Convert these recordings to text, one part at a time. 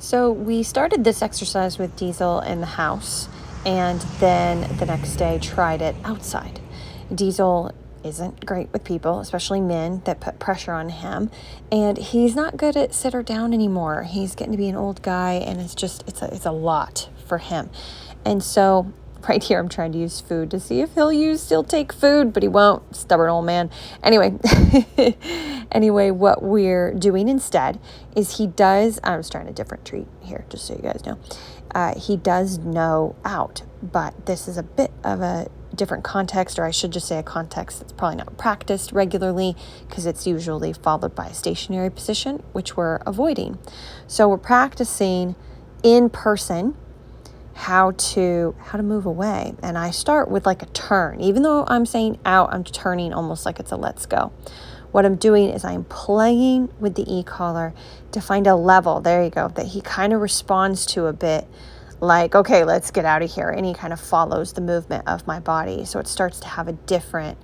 So we started this exercise with Diesel in the house, and then the next day tried it outside. Diesel isn't great with people, especially men that put pressure on him, and he's not good at sit or down anymore. He's getting to be an old guy, and it's a lot for him. And so right here, I'm trying to use food to see if he'll take food, but he won't. Stubborn old man. Anyway, what we're doing instead is I was trying a different treat here, just so you guys know. He does no out, but this is a bit of a different context, or I should just say a context that's probably not practiced regularly, because it's usually followed by a stationary position, which we're avoiding. So we're practicing in person how to move away. And I start with like a turn. Even though I'm saying out, I'm turning almost like it's a let's go. What I'm doing is I'm playing with the e-collar to find a level, there you go, that he kind of responds to a bit like, okay, let's get out of here. And he kind of follows the movement of my body. So it starts to have a different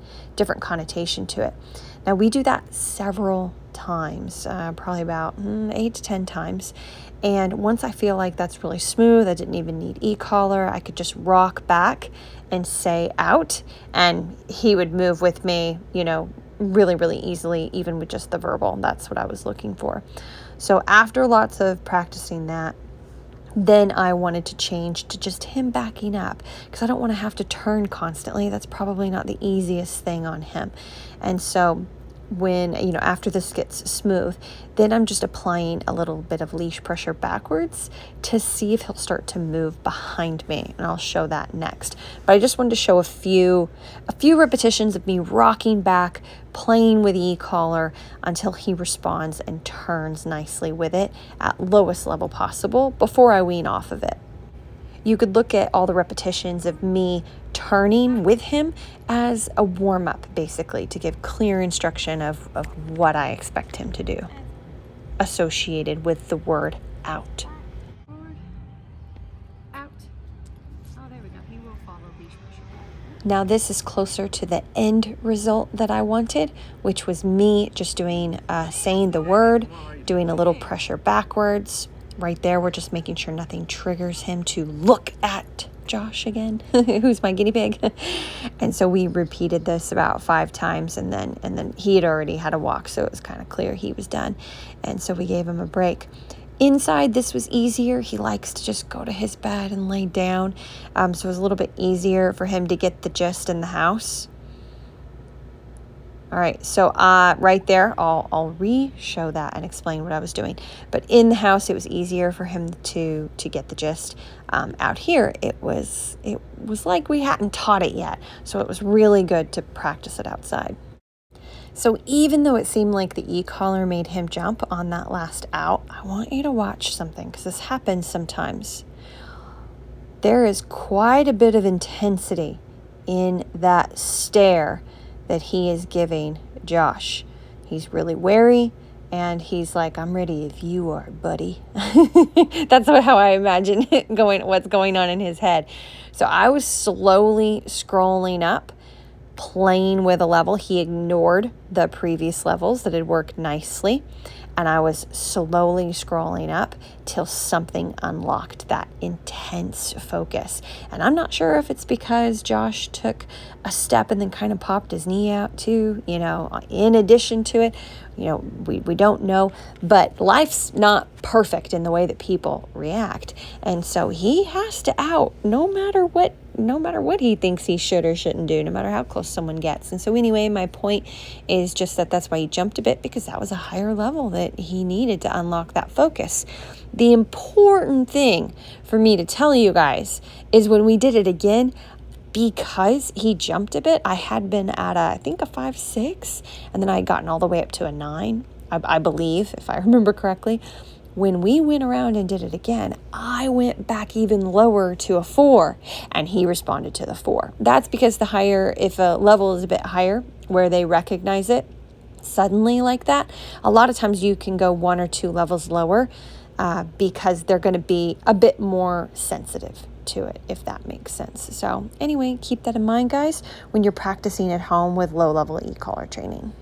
connotation to it. Now we do that several times, probably about 8 to 10 times. And once I feel like that's really smooth, I didn't even need e-collar, I could just rock back and say out, and he would move with me, really, really easily, even with just the verbal. That's what I was looking for. So after lots of practicing that, then I wanted to change to just him backing up, because I don't want to have to turn constantly. That's probably not the easiest thing on him. And so when, after this gets smooth, then I'm just applying a little bit of leash pressure backwards to see if he'll start to move behind me. And I'll show that next. But I just wanted to show a few repetitions of me rocking back, playing with e-collar until he responds and turns nicely with it at lowest level possible before I wean off of it. You could look at all the repetitions of me turning with him as a warm-up, basically, to give clear instruction of what I expect him to do, associated with the word out. Forward, out. Oh, there we go. He will follow leash pressure. Now this is closer to the end result that I wanted, which was me just doing, saying the word, doing a little pressure backwards. Right there, we're just making sure nothing triggers him to look at Josh again, who's my guinea pig. And so we repeated this about 5 times, and then he had already had a walk, so it was kind of clear he was done. And so we gave him a break. Inside, this was easier. He likes to just go to his bed and lay down. So it was a little bit easier for him to get the gist in the house. All right, so right there, I'll re-show that and explain what I was doing. But in the house, it was easier for him to get the gist. Out here, it was like we hadn't taught it yet, so it was really good to practice it outside. So even though it seemed like the e-collar made him jump on that last out, I want you to watch something, because this happens sometimes. There is quite a bit of intensity in that stare that he is giving Josh. He's really wary, and he's like, I'm ready if you are, buddy. That's how I imagine what's going on in his head. So I was slowly scrolling up, playing with a level. He ignored the previous levels that had worked nicely, and I was slowly scrolling up till something unlocked that intense focus. And I'm not sure if it's because Josh took a step and then kind of popped his knee out too, in addition to it. We don't know, but life's not perfect in the way that people react. And so he has to out no matter what he thinks he should or shouldn't do, no matter how close someone gets. And so anyway, my point is just that's why he jumped a bit, because that was a higher level that he needed to unlock that focus. The important thing for me to tell you guys is when we did it again, because he jumped a bit, I had been at I think a 5-6, and then I had gotten all the way up to a 9, I believe, if I remember correctly. When we went around and did it again, I went back even lower to a 4, and he responded to the 4. That's because if a level is a bit higher, where they recognize it suddenly like that, a lot of times you can go 1 or 2 levels lower, because they're going to be a bit more sensitive to it, if that makes sense. So anyway, keep that in mind, guys, when you're practicing at home with low-level e-collar training.